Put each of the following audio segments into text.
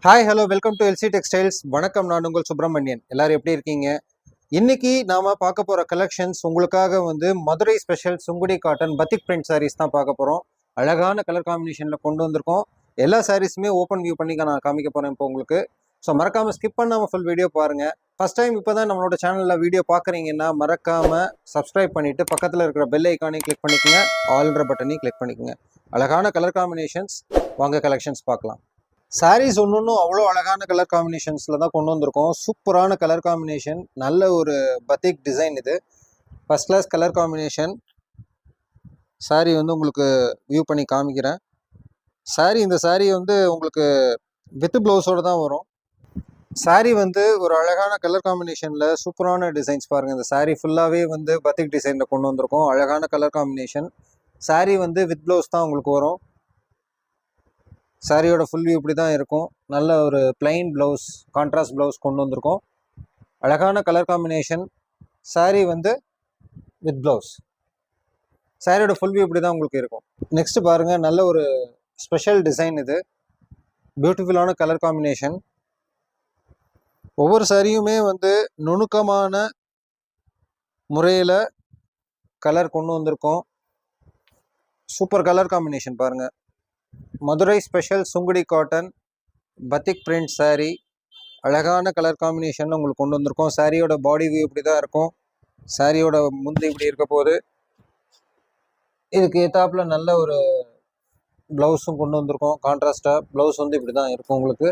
Hi hello welcome to LC textiles. வணக்கம், நான் உங்கள் சுப்பிரமணியன். எல்லாரும் எப்படி இருக்கீங்க? இன்னைக்கு நாம பார்க்க போற கலெக்ஷன்ஸ் உங்களுக்காக Madurai special Sungudi cotton batik print saris தான் பார்க்க போறோம். அழகான கலர் காம்பினேஷன்ல கொண்டு வந்திருக்கோம். எல்லா சாரீஸுமே ஓப்பன் வியூ பண்ணி நான் காமிக்க போறேன் இப்போ உங்களுக்கு. ஸோ மறக்காம ஸ்கிப் பண்ணாம ஃபுல் வீடியோ பாருங்க. ஃபர்ஸ்ட் டைம் இப்போதான் நம்மளோட சேனல்ல வீடியோ பார்க்குறீங்கன்னா மறக்காம சப்ஸ்கிரைப் பண்ணிட்டு பக்கத்தில் இருக்கிற பெல் ஐக்கானையும் கிளிக் பண்ணிக்கோங்க, ஆல்ன்ற பட்டனையும் கிளிக் பண்ணிக்கோங்க. அழகான கலர் காம்பினேஷன்ஸ், வாங்க கலெக்ஷன்ஸ் பார்க்கலாம். சாரீஸ் ஒன்றும் அவ்வளோ அழகான கலர் காம்பினேஷன்ஸில் தான் கொண்டு வந்திருக்கோம். சூப்பரான கலர் காம்பினேஷன், நல்ல ஒரு பத்திக் டிசைன். இது first class colour combination. Sari உங்களுக்கு வியூ பண்ணி காமிக்கிறேன். இந்த சாரீ உங்களுக்கு வித் ப்ளவுஸோடு தான் வரும். சாரீ ஒரு அழகான கலர் காம்பினேஷனில் சூப்பரான டிசைன்ஸ் பாருங்கள். இந்த சாரீ ஃபுல்லாகவே பத்திக் டிசைனில் கொண்டு வந்திருக்கோம். அழகான colour combination. Sari with blouse தான் உங்களுக்கு வரும். சாரியோட ஃபுல் வியூ இப்படி தான் இருக்கும். நல்ல ஒரு பிளைன் ப்ளவுஸ், கான்ட்ராஸ்ட் ப்ளவுஸ் கொண்டு வந்திருக்கோம். அழகான colour combination. Sari with blouse. சாரியோட ஃபுல் வியூ இப்படி தான் உங்களுக்கு இருக்கும். நெக்ஸ்ட் பாருங்கள், நல்ல ஒரு ஸ்பெஷல் டிசைன். இது பியூட்டிஃபுல்லான கலர் காம்பினேஷன். ஒவ்வொரு சாரியுமே நுணுக்கமான முறையில் கலர் கொண்டு வந்திருக்கோம். சூப்பர் கலர் காம்பினேஷன் பாருங்கள். Madurai special Sungudi cotton batik print sari, அழகான கலர் காம்பினேஷன் உங்களுக்கு கொண்டு வந்திருக்கோம். சாரியோட பாடி வியூ இப்படி தான் இருக்கும். சாரியோட முந்தி இப்படி இருக்க போது, இதுக்கு ஏத்தாப்புல நல்ல ஒரு ப்ளவுஸும் கொண்டு வந்திருக்கோம். கான்ட்ராஸ்டாக ப்ளவுஸ் இப்படி தான் இருக்கும் உங்களுக்கு.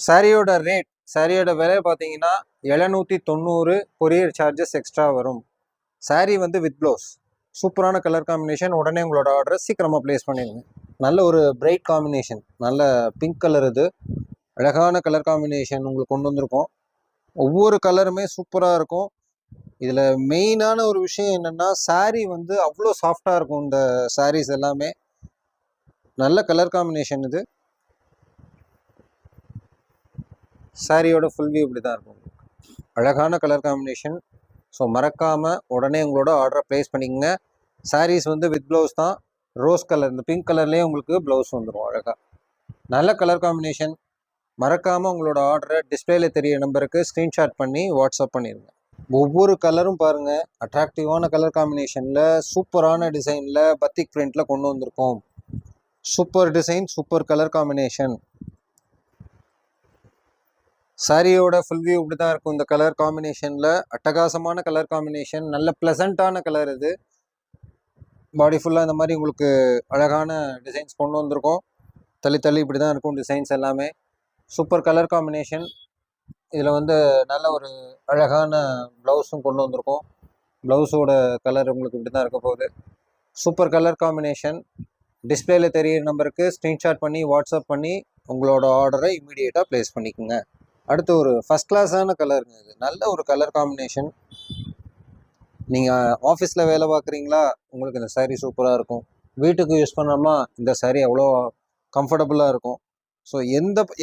சாரியோட ரேட், சாரியோட விலை பார்த்தீங்கன்னா 790. கொரியர் சார்ஜஸ் எக்ஸ்ட்ரா வரும். Sari with blouse. சூப்பரான கலர் காம்பினேஷன். உடனே உங்களோட ஆர்டரை சீக்கிரமாக ப்ளேஸ் பண்ணிடுங்க. நல்ல ஒரு பிரைட் காம்பினேஷன், நல்ல பிங்க் கலர். இது அழகான கலர் காம்பினேஷன் உங்களுக்கு கொண்டு வந்திருக்கோம். ஒவ்வொரு கலருமே சூப்பராக இருக்கும். இதில் மெயினான ஒரு விஷயம் என்னென்னா, சாரீ அவ்வளோ சாஃப்டாக இருக்கும். இந்த சாரீஸ் எல்லாமே நல்ல கலர் காம்பினேஷன். இது சாரியோட ஃபுல் வியூ இப்படி தான் இருக்கும். அழகான கலர் காம்பினேஷன். ஸோ மறக்காமல் உடனே உங்களோட ஆர்டரை ப்ளேஸ் பண்ணிக்கோங்க. சாரீஸ் வித் ப்ளவுஸ் தான். ரோஸ் கலர், இந்த பிங்க் கலர்லேயே உங்களுக்கு ப்ளவுஸ் வந்துடும் அழகாக. நல்ல கலர் காம்பினேஷன். மறக்காமல் உங்களோட ஆர்டரை டிஸ்பிளேல தெரிய நம்பருக்கு ஸ்க்ரீன்ஷாட் பண்ணி வாட்ஸ்அப் பண்ணிடுங்க. ஒவ்வொரு கலரும் பாருங்கள், அட்ராக்டிவான கலர் காம்பினேஷனில் சூப்பரான டிசைனில் பத்திக் பிரிண்டில் கொண்டு வந்திருக்கோம். Super design, super colour combination. சாரியோட ஃபுல் வியூ இப்படி தான் இருக்கும். இந்த கலர் காம்பினேஷனில் அட்டகாசமான கலர் காம்பினேஷன், நல்ல ப்ளசண்ட்டான கலர். இது பாடி ஃபுல்லாக இந்த மாதிரி உங்களுக்கு அழகான டிசைன்ஸ் கொண்டு வந்திருக்கோம். தள்ளி தள்ளி இப்படி தான் இருக்கும் டிசைன்ஸ் எல்லாமே. Super colour combination. இதில் நல்ல ஒரு அழகான ப்ளவுஸும் கொண்டு வந்திருக்கோம். ப்ளவுஸோட கலர் உங்களுக்கு இப்படி தான் இருக்க போகுது. Super colour combination. டிஸ்பிளேல தெரியிற நம்பருக்கு ஸ்க்ரீன்ஷாட் பண்ணி வாட்ஸ்அப் பண்ணி உங்களோட ஆர்டரை இமீடியட்டாக ப்ளேஸ் பண்ணிக்கோங்க. அடுத்து ஒரு ஃபஸ்ட் கிளாஸான கலருங்க. இது நல்ல ஒரு கலர் காம்பினேஷன். நீங்கள் ஆஃபீஸில் வேலை பார்க்குறீங்களா, உங்களுக்கு இந்த சாரீ சூப்பராக இருக்கும். வீட்டுக்கு யூஸ் பண்ணோமா, இந்த சாரீ அவ்வளோ கம்ஃபர்டபுளாக இருக்கும். ஸோ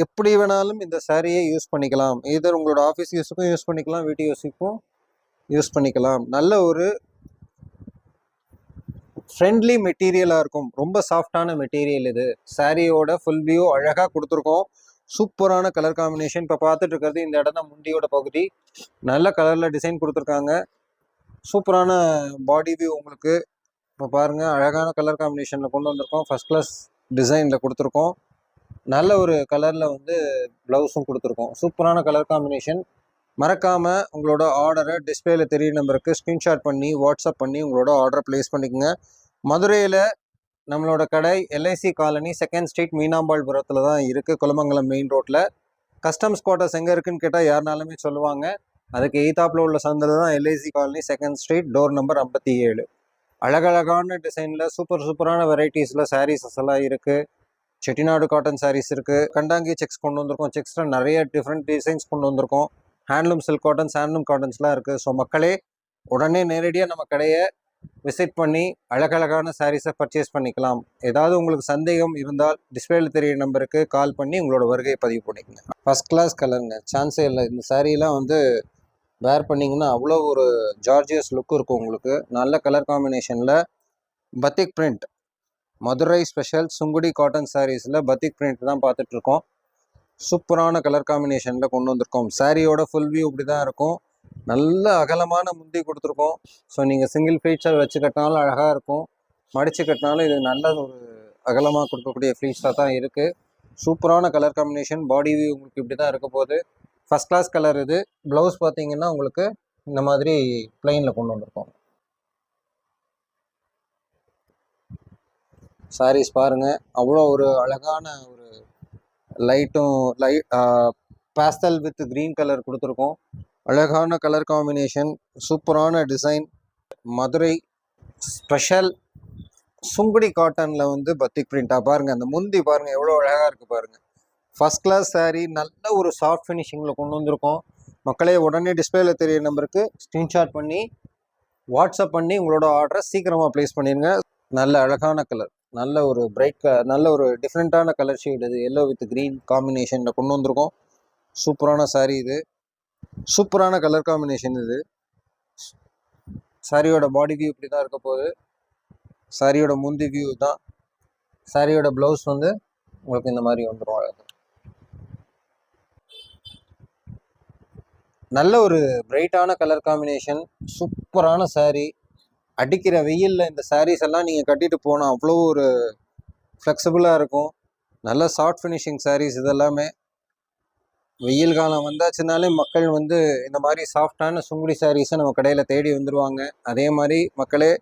எப்படி வேணாலும் இந்த சாரியை யூஸ் பண்ணிக்கலாம். இதர் உங்களோட ஆஃபீஸ் யூஸுக்கும் யூஸ் பண்ணிக்கலாம், வீட்டு யூஸுக்கும் யூஸ் பண்ணிக்கலாம். நல்ல ஒரு ஃப்ரெண்ட்லி மெட்டீரியலாக இருக்கும். ரொம்ப சாஃப்டான மெட்டீரியல். இது சாரியோட ஃபுல் வியூ அழகாக கொடுத்துருக்கோம். சூப்பரான கலர் காம்பினேஷன். இப்போ பார்த்துட்டு இருக்கிறது இந்த இடம் தான் முண்டியோட பகுதி. நல்ல கலரில் டிசைன் கொடுத்துருக்காங்க. சூப்பரான பாடி வியூ உங்களுக்கு. இப்போ பாருங்கள், அழகான கலர் காம்பினேஷனில் கொண்டு வந்திருக்கோம். ஃபஸ்ட் கிளாஸ் டிசைனில் கொடுத்துருக்கோம். நல்ல ஒரு கலரில் ப்ளவுஸும் கொடுத்துருக்கோம். சூப்பரான கலர் காம்பினேஷன். மறக்காமல் உங்களோட ஆர்டரை டிஸ்பிளேல தெரிய நம்பருக்கு ஸ்க்ரீன்ஷாட் பண்ணி வாட்ஸ்அப் பண்ணி உங்களோட ஆர்டரை ப்ளேஸ் பண்ணிக்கோங்க. மதுரையில் நம்மளோட கடை எல்ஐசி காலனி, 2nd ஸ்ட்ரீட், மீனாம்பாள்புரத்தில் தான் இருக்குது, குலமங்கலம் மெயின் ரோட்டில். கஸ்டம்ஸ் குவார்ட்டர்ஸ் எங்கே இருக்குன்னு கேட்டால் யாருனாலுமே சொல்லுவாங்க. அதுக்கு எய்தாப்பில் உள்ள சந்தில் தான் LIC colony, 2nd street, door number 57. அழகழகான டிசைனில் சூப்பரான வெரைட்டிஸில் சாரீஸஸ் எல்லாம் இருக்குது. செட்டிநாடு காட்டன் சாரீஸ் இருக்குது. கண்டாங்கி செக்ஸ் கொண்டு வந்திருக்கோம். செக்ஸில் நிறைய டிஃப்ரெண்ட் டிசைன்ஸ் கொண்டு வந்திருக்கோம். ஹேண்ட்லூம் சில்க் காட்டன்ஸ், ஹேண்ட்லூம் காட்டன்ஸ்லாம் இருக்குது. ஸோ மக்களே, உடனே நேரடியாக நம்ம கடையை விசிட் பண்ணி அழகழகான சாரீஸை பர்ச்சேஸ் பண்ணிக்கலாம். ஏதாவது உங்களுக்கு சந்தேகம் இருந்தால் டிஸ்பிளேல தெரிய நம்பருக்கு கால் பண்ணி உங்களோட வருகையை பதிவு பண்ணிக்கோங்க. ஃபஸ்ட் கிளாஸ் கலருங்க, சான்ஸே இல்லை. இந்த சாரீலாம் வேர் பண்ணிங்கன்னா அவ்வளோ ஒரு ஜார்ஜியஸ் லுக் இருக்கும் உங்களுக்கு. நல்ல கலர் காம்பினேஷனில் பத்திக் print, Madurai special Sungudi cotton சாரீஸில் பத்திக் பிரிண்ட் தான் பார்த்துட்ருக்கோம். சூப்பரான கலர் காம்பினேஷனில் கொண்டு வந்திருக்கோம். சாரியோட ஃபுல் வியூ இப்படி தான் இருக்கும். நல்ல அகலமான முந்தி கொடுத்துருக்கோம். ஸோ நீங்கள் சிங்கிள் ஃபீச்சர் வச்சு கட்டினாலும் அழகாக இருக்கும், மடித்து கட்டினாலும் இது நல்ல ஒரு அகலமாக கொடுக்கக்கூடிய ஃப்ளீட்ஸாக தான் இருக்குது. சூப்பரான கலர் காம்பினேஷன். பாடி வியூ உங்களுக்கு இப்படி தான் இருக்க போகுது. ஃபஸ்ட் கிளாஸ் கலர் இது. ப்ளவுஸ் பார்த்தீங்கன்னா உங்களுக்கு இந்த மாதிரி பிளெயினில் கொண்டு வந்திருக்கோம். சாரீஸ் பாருங்கள், அவ்வளோ ஒரு அழகான ஒரு light pastel with green colour கொடுத்துருக்கோம். அழகான கலர் காம்பினேஷன், சூப்பரான டிசைன். மதுரை ஸ்பெஷல் சுங்குடி காட்டனில் வந்து பத்திக் பிரிண்டாக பாருங்கள். அந்த முந்தி பாருங்கள் எவ்வளோ அழகாக இருக்குது பாருங்கள். ஃபஸ்ட் கிளாஸ் சாரீ, நல்ல ஒரு சாஃப்ட் ஃபினிஷிங்கில் கொண்டு வந்திருக்கோம். மக்களே உடனே டிஸ்பிளேல தெரிய நம்பருக்கு ஸ்க்ரீன்ஷாட் பண்ணி வாட்ஸ்அப் பண்ணி உங்களோட ஆர்டரை சீக்கிரமாக ப்ளேஸ் பண்ணிடுங்க. நல்ல அழகான கலர், நல்ல ஒரு பிரைட் நல்ல ஒரு டிஃப்ரெண்ட்டான கலர் ஷேட் இது. எல்லோ வித் க்ரீன் காம்பினேஷனில் கொண்டு வந்திருக்கோம். சூப்பரான சாரீ இது. சூப்பரான கலர் காம்பினேஷன் இது. சாரியோட பாடி வியூ இப்படி தான் இருக்க போகுது. சாரியோட முந்தி வியூ தான். சாரியோட ப்ளவுஸ் வந்து உங்களுக்கு இந்த மாதிரி வந்துடும். அழகாக நல்ல ஒரு பிரைட்டான கலர் காம்பினேஷன், சூப்பரான சாரீ. அடிக்கிற வெயிலில் இந்த சாரீஸ் எல்லாம் நீங்கள் கட்டிட்டு போனால் அவ்வளோ ஒரு ஃப்ளெக்சிபிளாக இருக்கும். நல்ல சாஃப்ட் ஃபினிஷிங் சாரீஸ் இதெல்லாமே. வெயில் காலம் வந்தாச்சுனாலே மக்கள் வந்து இந்த மாதிரி சாஃப்டான சுங்குடி சாரீஸை நம்ம கடையில் தேடி வந்துடுவாங்க. அதே மாதிரி மக்களே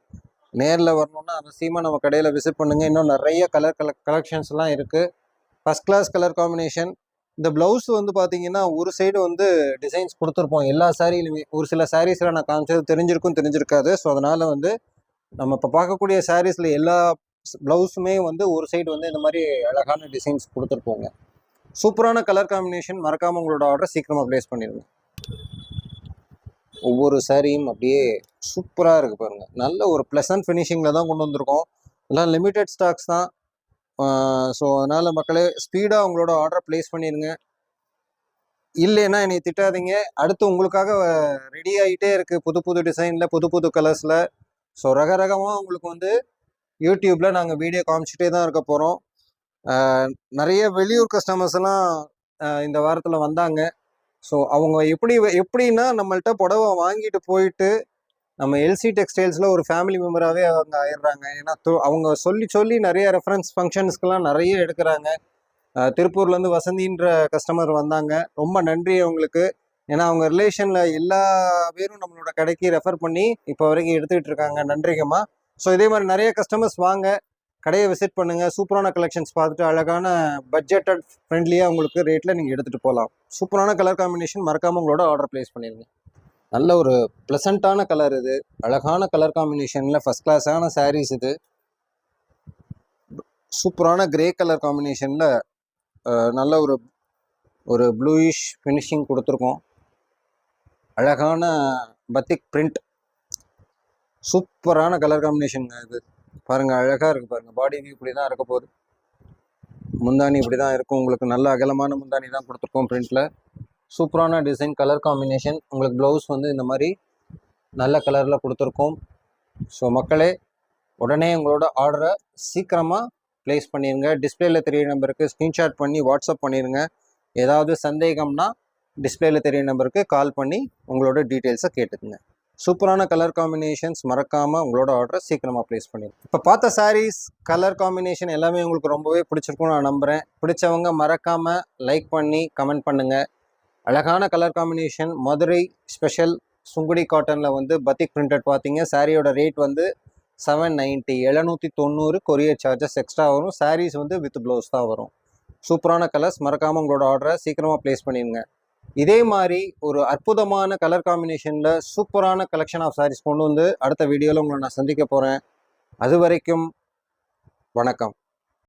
நேரில் வரணுன்னா அவசியமாக நம்ம கடையில் விசிட் பண்ணுங்கள். இன்னும் நிறைய கலெக்ஷன்ஸ்லாம் இருக்குது. First class colour combination. இந்த ப்ளவுஸ் வந்து பார்த்தீங்கன்னா ஒரு சைடு வந்து டிசைன்ஸ் கொடுத்துருப்போம் எல்லா சாரியிலுமே. ஒரு சில சாரீஸில் நான் காமிச்சது தெரிஞ்சிருக்காது. ஸோ அதனால் வந்து நம்ம இப்போ பார்க்கக்கூடிய சாரீஸில் எல்லா ப்ளவுஸுமே வந்து ஒரு சைடு வந்து இந்த மாதிரி அழகான டிசைன்ஸ் கொடுத்துருப்போங்க. சூப்பரான கலர் காம்பினேஷன். மறக்காமல் உங்களோட ஆர்டரை சீக்கிரமாக ப்ளேஸ் பண்ணிடுங்க. ஒவ்வொரு சாரியும் அப்படியே சூப்பராக இருக்குது பாருங்கள். நல்ல ஒரு ப்ளசன்ட் ஃபினிஷிங்கில் தான் கொண்டு வந்திருக்கோம். இதெல்லாம் லிமிட்டட் ஸ்டாக்ஸ் தான். ஸோ அதனால் மக்களே ஸ்பீடாக உங்களோட ஆர்டரை ப்ளேஸ் பண்ணிடுங்க. இல்லைன்னா என்னை திட்டாதீங்க. அடுத்து உங்களுக்காக ரெடி ஆகிட்டே இருக்குது புது புது டிசைனில், புது புது கலர்ஸில். ஸோ ரகரகமாக உங்களுக்கு வந்து யூடியூப்பில் நாங்கள் வீடியோ காமிச்சிட்டே தான் இருக்க போகிறோம். நிறைய வெளியூர் கஸ்டமர்ஸ் எல்லாம் இந்த வாரத்தில் வந்தாங்க. ஸோ அவங்க எப்படின்னா நம்மள்கிட்ட புடவை வாங்கிட்டு போயிட்டு நம்ம எல்சி டெக்ஸ்டைல்ஸில் ஒரு ஃபேமிலி மெம்பராகவே அவங்க ஆயிடுறாங்க. ஏன்னா அவங்க சொல்லி நிறைய ரெஃபரன்ஸ் ஃபங்க்ஷன்ஸ்க்கெல்லாம் நிறைய எடுக்கிறாங்க. திருப்பூர்லேருந்து வசந்தின்ற கஸ்டமர் வந்தாங்க. ரொம்ப நன்றி அவங்களுக்கு. ஏன்னா அவங்க ரிலேஷனில் எல்லா பேரும் நம்மளோட கடைக்கு ரெஃபர் பண்ணி இப்போ வரைக்கும் எடுத்துக்கிட்டு இருக்காங்க. நன்றிங்கம்மா. ஸோ இதே மாதிரி நிறைய கஸ்டமர்ஸ் வாங்க, கடையை விசிட் பண்ணுங்கள். சூப்பரான கலெக்ஷன்ஸ் பார்த்துட்டு அழகான பட்ஜெட்டட் ஃப்ரெண்ட்லியாக உங்களுக்கு ரேட்டில் நீங்கள் எடுத்துகிட்டு போகலாம். சூப்பரான கலர் காம்பினேஷன். மறக்காமல் உங்களோட ஆர்டர் ப்ளேஸ் பண்ணிடுங்க. நல்ல ஒரு ப்ளசண்ட்டான கலர் இது. அழகான கலர் காம்பினேஷனில் ஃபஸ்ட் கிளாஸான சாரீஸ் இது. சூப்பரான கிரே கலர் காம்பினேஷனில் நல்ல ஒரு ப்ளூயிஷ் ஃபினிஷிங் கொடுத்துருக்கோம். அழகான பத்திக் பிரிண்ட். சூப்பரான கலர் காம்பினேஷனுங்க இது. பாருங்கள் அழகாக இருக்குது பாருங்கள். பாடி வியூ இப்படி தான் இருக்க போகுது. முந்தானி இப்படி தான் இருக்கும். உங்களுக்கு நல்ல அகலமான முந்தானி தான் கொடுத்துருக்கோம் பிரிண்டில். சூப்பரான டிசைன், கலர் காம்பினேஷன். உங்களுக்கு ப்ளவுஸ் வந்து இந்த மாதிரி நல்ல கலரில் கொடுத்துருக்கோம். ஸோ மக்களே உடனே உங்களோட ஆர்டரை சீக்கிரமாக ப்ளேஸ் பண்ணிடுங்க. டிஸ்பிளேல தெரிய நம்பருக்கு ஸ்க்ரீன்ஷாட் பண்ணி வாட்ஸ்அப் பண்ணிடுங்க. ஏதாவது சந்தேகம்னா டிஸ்பிளேல தெரிய நம்பருக்கு கால் பண்ணி உங்களோட டீட்டெயில்ஸை கேட்டுக்குங்க. சூப்பரான கலர் காம்பினேஷன்ஸ். மறக்காமல் உங்களோட ஆர்டரை சீக்கிரமாக ப்ளேஸ் பண்ணிடுங்க. இப்போ பார்த்த சாரீஸ் கலர் காம்பினேஷன் எல்லாமே உங்களுக்கு ரொம்பவே பிடிச்சிருக்கும்னு நான் நம்புகிறேன். பிடிச்சவங்க மறக்காமல் லைக் பண்ணி கமெண்ட் பண்ணுங்கள். அழகான colour combination. Madurai special Sungudi காட்டனில் வந்து பத்திக் பிரிண்டட் பார்த்தீங்க. சாரியோட ரேட் வந்து 790, 790. கொரியர் சார்ஜஸ் எக்ஸ்ட்ரா வரும். சாரீஸ் வந்து வித் ப்ளவுஸ் தான் வரும். சூப்பரான கலர்ஸ். மறக்காமல் உங்களோட ஆர்டரை சீக்கிரமாக ப்ளேஸ் பண்ணிடுங்க. இதே மாதிரி ஒரு அற்புதமான கலர் காம்பினேஷனில் சூப்பரான கலெக்ஷன் ஆஃப் சாரீஸ் கொண்டு வந்து அடுத்த வீடியோவில் உங்களை நான் சந்திக்க போகிறேன். அது வரைக்கும் வணக்கம்.